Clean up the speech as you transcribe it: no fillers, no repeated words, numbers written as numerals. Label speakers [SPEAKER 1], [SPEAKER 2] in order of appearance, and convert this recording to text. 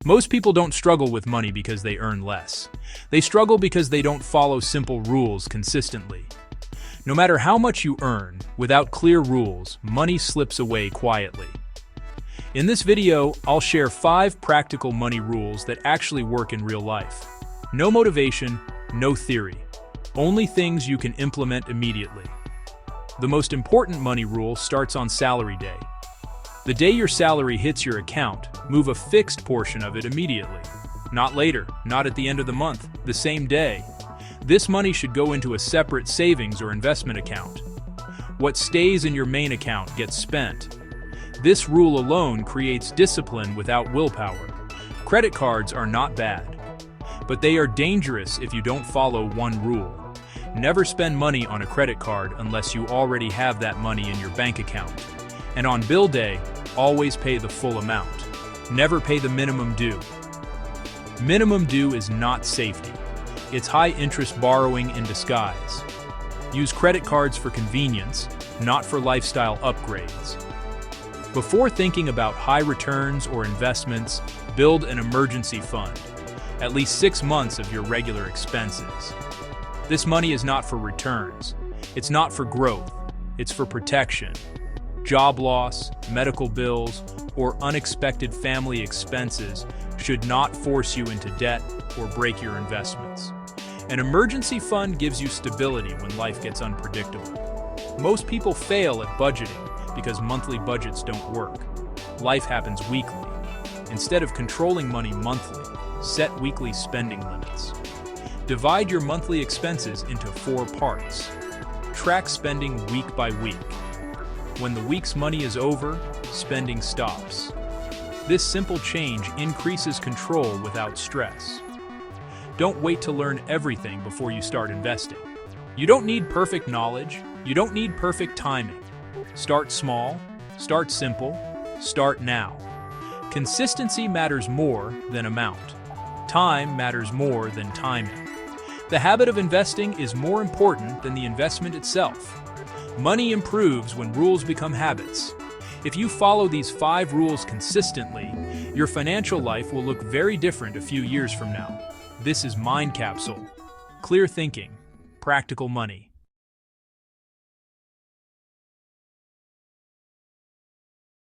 [SPEAKER 1] Most people don't struggle with money because they earn less. They struggle because they don't follow simple rules consistently. No matter how much you earn, without clear rules, money slips away quietly. In this video, I'll share 5 practical money rules that actually work in real life. No motivation, no theory. Only things you can implement immediately. The most important money rule starts on salary day. The day your salary hits your account, move a fixed portion of it immediately. Not later, not at the end of the month, the same day. This money should go into a separate savings or investment account. What stays in your main account gets spent. This rule alone creates discipline without willpower. Credit cards are not bad, but they are dangerous if you don't follow one rule. Never spend money on a credit card unless you already have that money in your bank account. And on bill day, always pay the full amount. Never pay the minimum due. Minimum due is not safety. It's high-interest borrowing in disguise. Use credit cards for convenience, not for lifestyle upgrades. Before thinking about high returns or investments, build an emergency fund. At least 6 months of your regular expenses. This money is not for returns. It's not for growth. It's for protection. Job loss, medical bills, or unexpected family expenses should not force you into debt or break your investments. An emergency fund gives you stability when life gets unpredictable. Most people fail at budgeting because monthly budgets don't work. Life happens weekly. Instead of controlling money monthly, set weekly spending limits. Divide your monthly expenses into 4 parts. Track spending week by week. When the week's money is over, spending stops. This simple change increases control without stress. Don't wait to learn everything before you start investing. You don't need perfect knowledge. You don't need perfect timing. Start small, start simple, start now. Consistency matters more than amount. Time matters more than timing. The habit of investing is more important than the investment itself. Money improves when rules become habits. If you follow these 5 rules consistently, your financial life will look very different a few years from now. This is MindCapsule. Clear thinking, practical money.